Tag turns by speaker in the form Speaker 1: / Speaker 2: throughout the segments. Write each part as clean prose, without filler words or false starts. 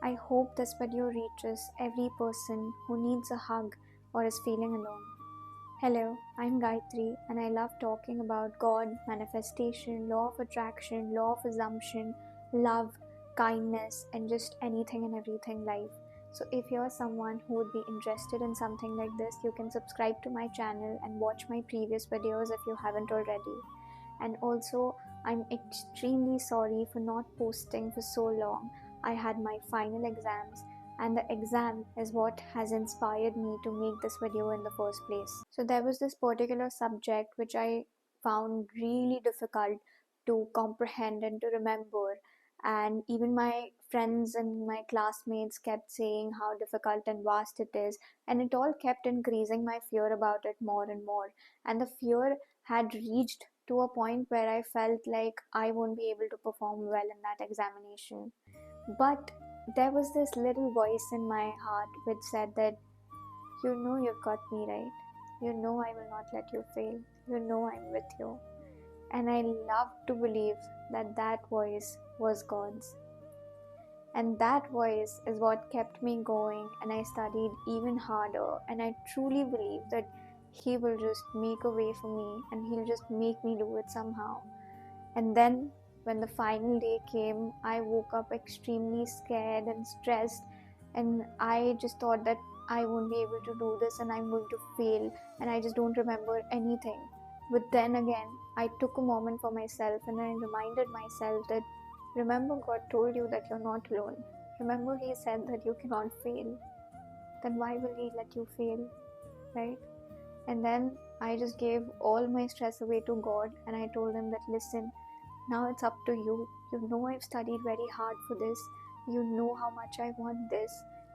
Speaker 1: I hope this video reaches every person who needs a hug or is feeling alone. Hello, I'm Gayatri and I love talking about God, manifestation, law of attraction, law of assumption, love, kindness, and just anything and everything life. So if you're someone who would be interested in something like this, you can subscribe to my channel and watch my previous videos if you haven't already. And also, I'm extremely sorry for not posting for so long. I had my final exams, and the exam is what has inspired me to make this video in the first place. So there was this particular subject which I found really difficult to comprehend and to remember, and even my friends and my classmates kept saying how difficult and vast it is, and it all kept increasing my fear about it more and more. And the fear had reached to a point where I felt like I won't be able to perform well in that examination. But there was this little voice in my heart which said that, you know, you've got me right. You know, I will not let you fail. You know, I'm with you. And I love to believe that that voice was God's. And that voice is what kept me going, and I studied even harder. And I truly believe that He will just make a way for me and He'll just make me do it somehow. And then when the final day came, I woke up extremely scared and stressed, and I just thought that I won't be able to do this and I'm going to fail, and I just don't remember anything. But then again, I took a moment for myself and I reminded myself that, remember, God told you that you're not alone. Remember, He said that you cannot fail. Then why will He let you fail, right? And then I just gave all my stress away to God, and I told Him that, listen, now it's up to you. You know I've studied very hard for this. You know how much I want this.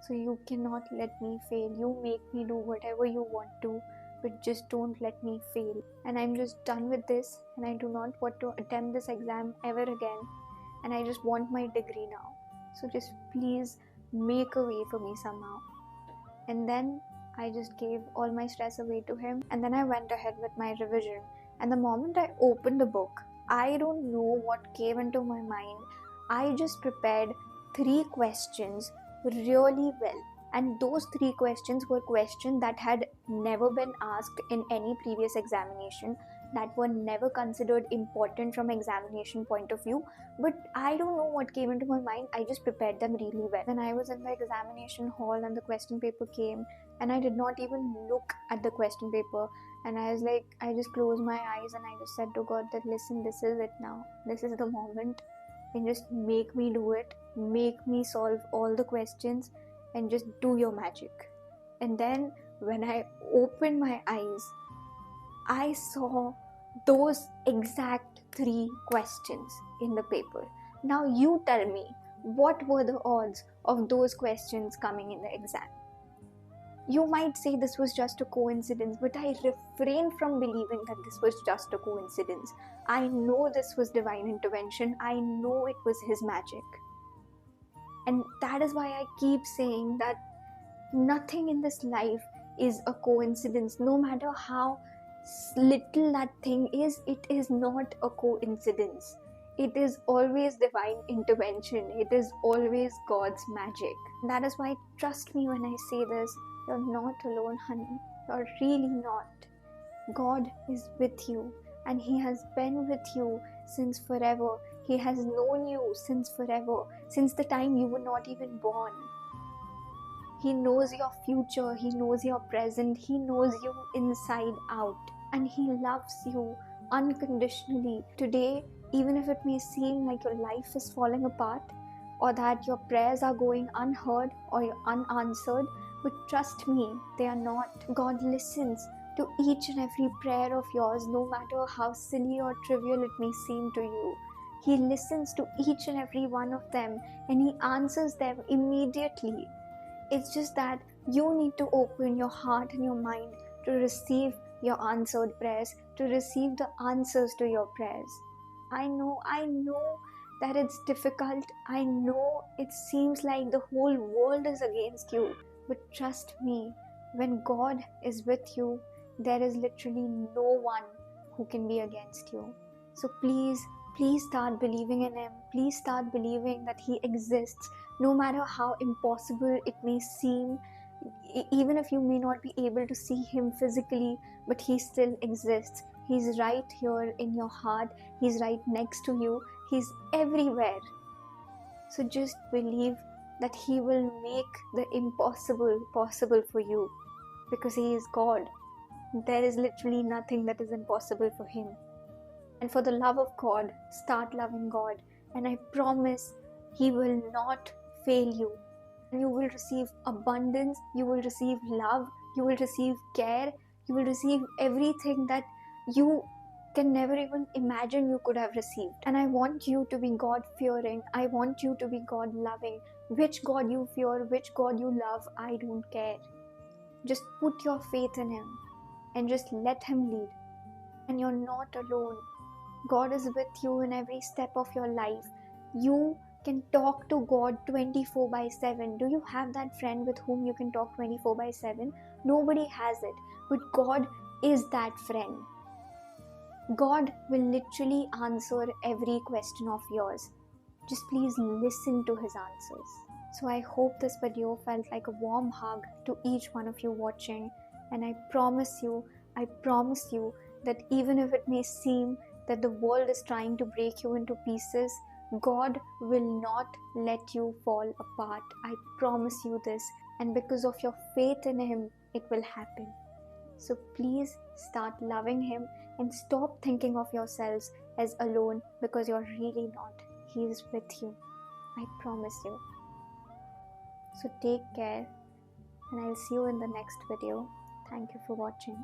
Speaker 1: So you cannot let me fail. You make me do whatever you want to, but just don't let me fail. And I'm just done with this, and I do not want to attempt this exam ever again. And I just want my degree now. So just please make a way for me somehow. And then I just gave all my stress away to Him, and then I went ahead with my revision. And the moment I opened the book, I don't know what came into my mind. I just prepared 3 questions really well. And those 3 questions were questions that had never been asked in any previous examination, that were never considered important from examination point of view. But I don't know what came into my mind. I just prepared them really well. When I was in the examination hall and the question paper came, and I did not even look at the question paper, and I was like, I just closed my eyes and I just said to God that, listen, this is it now. This is the moment, and just make me do it. Make me solve all the questions and just do your magic. And then when I opened my eyes, I saw those exact 3 questions in the paper. Now you tell me, what were the odds of those questions coming in the exam? You might say this was just a coincidence, but I refrain from believing that this was just a coincidence. I know this was divine intervention. I know it was His magic. And that is why I keep saying that nothing in this life is a coincidence. No matter how little that thing is, it is not a coincidence. It is always divine intervention. It is always God's magic. That is why, trust me when I say this, you're not alone, honey. You're really not. God is with you, and He has been with you since forever. He has known you since forever, since the time you were not even born. He knows your future, He knows your present, He knows you inside out, and He loves you unconditionally. Today, even if it may seem like your life is falling apart, or that your prayers are going unheard or unanswered, but trust me, they are not. God listens to each and every prayer of yours, no matter how silly or trivial it may seem to you. He listens to each and every one of them, and He answers them immediately. It's just that you need to open your heart and your mind to receive your answered prayers, to receive the answers to your prayers. I know that it's difficult. I know it seems like the whole world is against you. But trust me, when God is with you, there is literally no one who can be against you. So please Please start believing in Him. Please start believing that He exists, no matter how impossible it may seem. Even if you may not be able to see Him physically, but He still exists. He's right here in your heart. He's right next to you. He's everywhere. So just believe that He will make the impossible possible for you, because He is God. There is literally nothing that is impossible for Him. And for the love of God, start loving God. And I promise He will not fail you. You will receive abundance, you will receive love, you will receive care, you will receive everything that you can never even imagine you could have received. And I want you to be God fearing. I want you to be God loving. Which God you fear, which God you love, I don't care. Just put your faith in Him and just let Him lead. And you're not alone. God is with you in every step of your life. You can talk to God 24/7. Do you have that friend with whom you can talk 24/7? Nobody has it. But God is that friend. God will literally answer every question of yours. Just please listen to His answers. So I hope this video felt like a warm hug to each one of you watching. And I promise you that even if it may seem that the world is trying to break you into pieces, God will not let you fall apart. I promise you this. And because of your faith in Him, it will happen. So please start loving Him and stop thinking of yourselves as alone, because you're really not. He is with you. I promise you. So take care, and I'll see you in the next video. Thank you for watching.